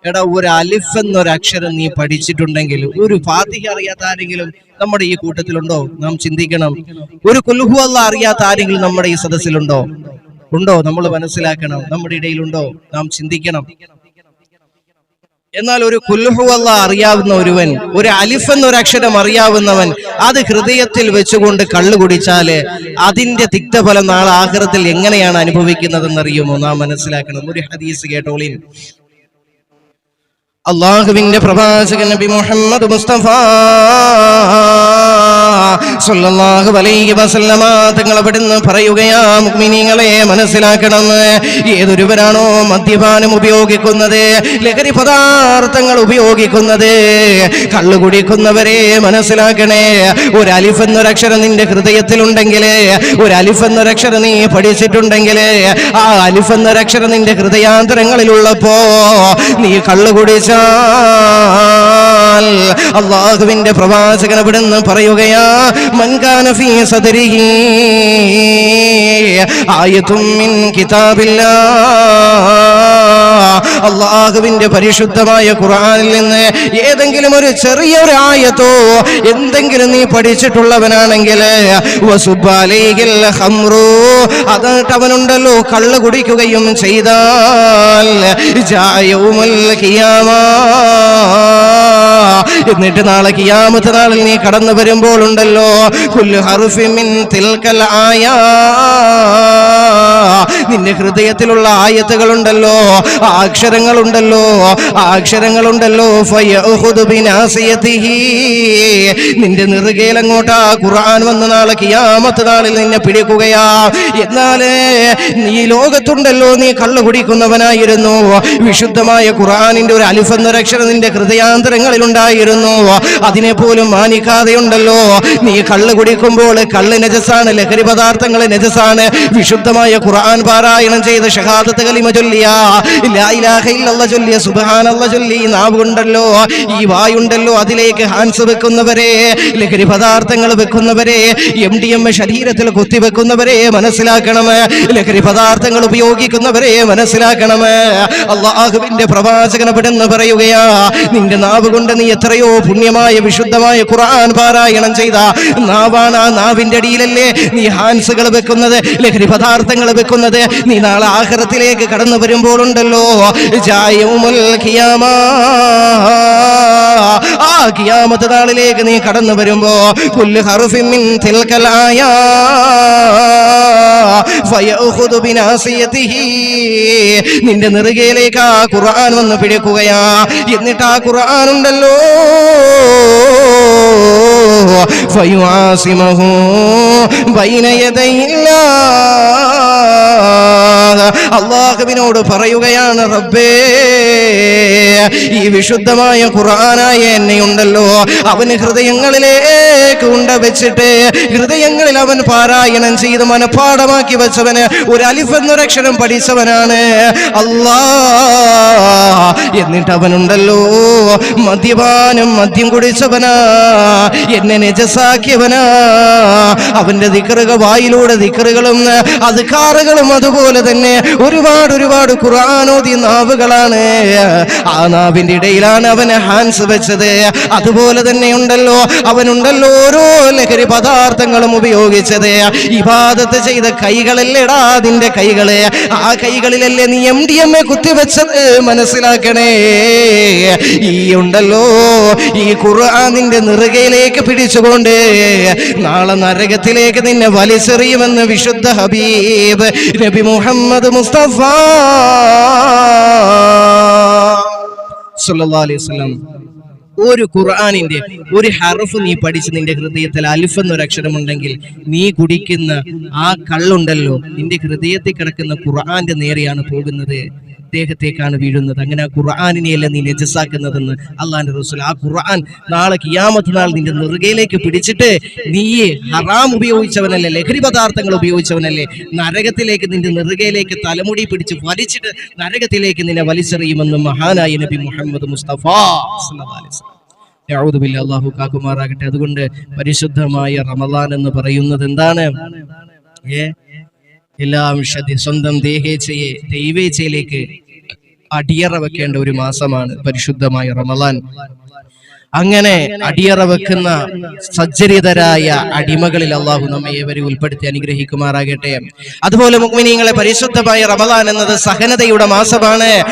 എടാ, ഒരു അലിഫ് എന്നൊരക്ഷരം നീ പഠിച്ചിട്ടുണ്ടെങ്കിൽ, ഒരു ഫാത്തിഹ അറിയാത്ത ആരെങ്കിലും നമ്മുടെ ഈ കൂട്ടത്തിലുണ്ടോ? നാം ചിന്തിക്കണം. ഒരു ഖുൽ ഹുവല്ലാഹ് അറിയാത്ത ആരെങ്കിലും നമ്മുടെ ഈ സദസ്സിലുണ്ടോ? ഉണ്ടോ? നമ്മൾ മനസ്സിലാക്കണം. നമ്മുടെ ഇടയിലുണ്ടോ? നാം ചിന്തിക്കണം. എന്നാൽ ഒരു ഖുൽ ഹുവല്ലാഹ് അറിയാവുന്ന ഒരുവൻ, ഒരു അലിഫ് എന്നൊരക്ഷരം അറിയാവുന്നവൻ, അത് ഹൃദയത്തിൽ വെച്ചുകൊണ്ട് കള്ളു കുടിച്ചാല് അതിന്റെ തിക്തഫലം നാളെ ആഖിറത്തിൽ എങ്ങനെയാണ് അനുഭവിക്കുന്നതെന്നറിയുമോ? നാം മനസ്സിലാക്കണം. ഒരു ഹദീസ് കേട്ടോളിൻ. അല്ലാഹുവിന്റെ പ്രവാചകൻ നബി മുഹമ്മദ് മുസ്തഫ സല്ലല്ലാഹു അലൈഹി വസല്ലമ തങ്ങൾ അവിടുന്ന് പറയുകയാ, മുഅ്മിനീങ്ങളെ മനസ്സിലാക്കണം. ഏതൊരുവരാണോ മദ്യപാനം ഉപയോഗിക്കുന്നത്, ലഹരി പദാർത്ഥങ്ങൾ ഉപയോഗിക്കുന്നത്, കള്ളു കുടിക്കുന്നവരെ മനസ്സിലാക്കണേ. ഒരു അലിഫ് എന്നൊരക്ഷരം നിന്റെ ഹൃദയത്തിലുണ്ടെങ്കിൽ, ഒരു അലിഫ് എന്നൊരക്ഷരം നീ പഠിച്ചിട്ടുണ്ടെങ്കിൽ, ആ അലിഫ് എന്നൊരക്ഷരം നിന്റെ ഹൃദയാന്തരങ്ങളിലുള്ളപ്പോ നീ കള്ളു കുടിച്ച അല്ലാഹുവിന്റെ പ്രവാചകൻ അവിടുന്ന് പറയുകയാ, മൻ കാന ഫീ സദരിഹി ആയത്തും മിൻ കിതാബില്ലാഹ്, അല്ലാഹുവിന്റെ പരിശുദ്ധമായ ഖുർആനിൽ നിന്ന് ഏതെങ്കിലും ഒരു ചെറിയൊരു ആയത്തോ എന്തെങ്കിലും നീ പഠിച്ചിട്ടുള്ളവനാണെങ്കിൽ, വസുബാലൈഹിൽ ഖംറു, അതായിട്ട് അവനുണ്ടല്ലോ കള്ളു കുടിക്കുകയും ചെയ്താൽ, ജായൗമുൽ ഖിയാമ, എന്നിട്ട് നാളെ ഖിയാമത്ത് നാളിൽ നീ കടന്നു വരുമ്പോൾ ഉണ്ടല്ലോ, കുല്ലു ഹർഫിൻ മിൻ തിൽകൽ ആയാ, നിന്റെ ഹൃദയത്തിലുള്ള ആയത്തുകളുണ്ടല്ലോ, അക്ഷരങ്ങളുണ്ടല്ലോ, ഫയഖുദു ബിനാസിയതിഹി, നിന്റെ നെറുകയിൽ അങ്ങോട്ട് ആ ഖുർആൻ വന്ന് നാളെ ഖിയാമത്ത് നാളിൽ നിന്നെ പിടിക്കുകയാ. എന്നാലേ നീ ലോകത്തുണ്ടല്ലോ നീ കള്ളു കുടിക്കുന്നവനായിരുന്നു, വിശുദ്ധമായ ഖുർആനിന്റെ ഒരു അലിഫ് എന്നൊരക്ഷരം നിന്റെ ഹൃദയാന്തരങ്ങളിൽ ഉണ്ടായിരുന്നു, അതിനെ പോലും മാനിക്കാതെയുണ്ടല്ലോ നീ കള്ളു കുടിക്കുമ്പോൾ, കള്ള് നജസാണ്, ലഹരി പദാർത്ഥങ്ങൾ നജസാണ്, വിശുദ്ധമായ ഖുർആൻ പാരായണം ചെയ്ത് ഷഹാദത്ത് കലിമ ചൊല്ലിയ, ലാ ഇലാഹ ഇല്ലല്ലാഹ് ചൊല്ലിയ, സുബ്ഹാനല്ലാഹ് ചൊല്ലി, നാവുണ്ടല്ലോ, ഈ വായുണ്ടല്ലോ, അതിലേക്ക് ഹാൻസ് വെക്കുന്നവരെ, ലഹരി പദാർത്ഥങ്ങൾ വെക്കുന്നവരെ, MDMA ശരീരത്തിൽ കുത്തിവെക്കുന്നവരെ മനസ്സിലാക്കണം, ലഹരി പദാർത്ഥങ്ങൾ ഉപയോഗിക്കുന്നവരെ മനസ്സിലാക്കണം. അല്ലാഹുവിന്റെ പ്രവാചകൻ അവിടുന്ന് പറയുകയാ, നിന്റെ നാവ് കൊണ്ട് നീ എത്രയോ പുണ്യമായ വിശുദ്ധമായ ഖുർആൻ പാരായണം ചെയ്ത നാവാണ്. ആ നാവിന്റെ അടിയിലല്ലേ നീ ഹാൻസുകൾ വെക്കുന്നത്, ലഹരി പദാർത്ഥങ്ങൾ വെക്കുന്നത്. നീ നാളെ ആഖിറത്തിലേക്ക് കടന്നു വരുമ്പോൾ ഉണ്ടല്ലോ, ജായൗമുൽ ഖിയാമ, ആ ഖിയാമത്ത് നാളിലേക്ക് നീ കടന്നു വരുമ്പോ, കുല്ലു ഹർഫിൻ മിൻ തിൽകൽ ആയാ ഫയഖുദു ബിനാസിയതിഹി, നിന്റെ നെറുകയിലേക്ക് ആ ഖുർആൻ വന്ന് പിടിക്കുകയാ. എന്നിട്ട് ആ ഖുർആൻ ഉണ്ടല്ലോ, ഫയുആസിമഹു ബൈന യദൈല്ലാഹ്, അല്ലാഹുവിനോട് പറയുകയാണ്, റബ്ബേ, ഈ വിശുദ്ധമായ ഖുർആനായ എന്നെയുണ്ടല്ലോ അവന് ഹൃദയങ്ങളിലേക്ക് വെച്ചിട്ട്, ഹൃദയങ്ങളിൽ അവൻ പാരായണം ചെയ്ത് മനഃപ്പാഠമാക്കി വെച്ചവന്, ഒരു അലിഫ് എന്നൊരക്ഷരം പഠിച്ചവനാണ് അല്ലാഹ്. എന്നിട്ട് അവനുണ്ടല്ലോ മദ്യം കുടിച്ചവനാ, എന്നെ നജസാക്കിയവനാ. അവന്റെ ദിക്റുകൾ, വായിലൂടെ ദിക്റുകളും അദ്കാറുകളും, അതുപോലെ തന്നെ ഒരുപാട് ഖുർആനോദി നാവുകളാണ്. ആ നാവിന്റെ ഇടയിലാണ് അവന് ഹാൻസ് വെച്ചത്. അതുപോലെ തന്നെ ഉണ്ടല്ലോ അവനുണ്ടല്ലോ ഓരോ ലഹരി പദാർത്ഥങ്ങളും ഉപയോഗിച്ചത്. ഇബാദത്ത് ചെയ്ത കൈകളല്ലേടാ അതിന്റെ കൈകള്, ആ കൈകളിലല്ലേ നീ MDMA കുത്തിവെച്ചത് മനസ്സിലാക്കണേ. ഈ ഉണ്ടല്ലോ ഈ ഖുർആൻ നിന്റെ നെറുകയിലേക്ക് പിടിച്ചുകൊണ്ട് നാളെ നരകത്തിലേക്ക് നിന്നെ വലിച്ചെറിയുമെന്ന് വിശുദ്ധ ഹബീബ് നബി മുഹമ്മദ് മുസ്തഫ സല്ലല്ലാഹു അലൈഹി വസല്ലം. ഒരു ഖുർആനിന്റെ ഒരു ഹർഫ് നീ പഠിച്ച് നിന്റെ ഹൃദയത്തിൽ അലിഫ് എന്നൊരക്ഷരമുണ്ടെങ്കിൽ, നീ കുടിക്കുന്ന ആ കള്ളുണ്ടല്ലോ നിന്റെ ഹൃദയത്തിൽ കിടക്കുന്ന ഖുർആന്റെ നേരെയാണ് പോകുന്നത്, ദേഹത്തേക്കാണ് വീഴുന്നത്. അങ്ങനെ ആ ഖുർആനിനെയല്ല നീ നജസാക്കുന്നതെന്ന് അള്ളാഹുവിന്റെ റസൂൽ. ആ ഖുർആൻ നാളെ ഖിയാമത്ത് നാൾ നിന്റെ നെറുകയിലേക്ക് പിടിച്ചിട്ട്, നീ ഹറാം ഉപയോഗിച്ചവനല്ലേ, ലഹരി പദാർത്ഥങ്ങൾ ഉപയോഗിച്ചവനല്ലേ, നരകത്തിലേക്ക് നിന്റെ നെറുകയിലേക്ക് തലമുടി പിടിച്ച് വലിച്ചിട്ട് നരകത്തിലേക്ക് നിന്നെ വലിച്ചെറിയുമെന്ന് മഹാനായ നബി മുഹമ്മദ് മുസ്തഫ സല്ലല്ലാഹു അലൈഹി വസല്ലം. യഊദു ബില്ലാഹി, അല്ലാഹു കാക്കുമാറാകട്ടെ. അതുകൊണ്ട് പരിശുദ്ധമായ റമളാൻ എന്ന് പറയുന്നത് എന്താണ്? എല്ലാം സ്വന്തം ദൈവേച്ഛയിലേക്ക് അടിയറ വെക്കേണ്ട ഒരു മാസമാണ് പരിശുദ്ധമായ റമദാൻ. അങ്ങനെ അടിയറ വെക്കുന്ന സജ്ജരിതരായ അടിമകളിൽ അള്ളാഹു നമ്മെ ഏവരെ ഉൾപ്പെടുത്തി അനുഗ്രഹിക്കുമാറാകട്ടെ. അതുപോലെ മുഅ്മിനീങ്ങളെ, പരിശുദ്ധമായ റമദാൻ എന്നത് സഹനതയുടെ മാസമാണ്.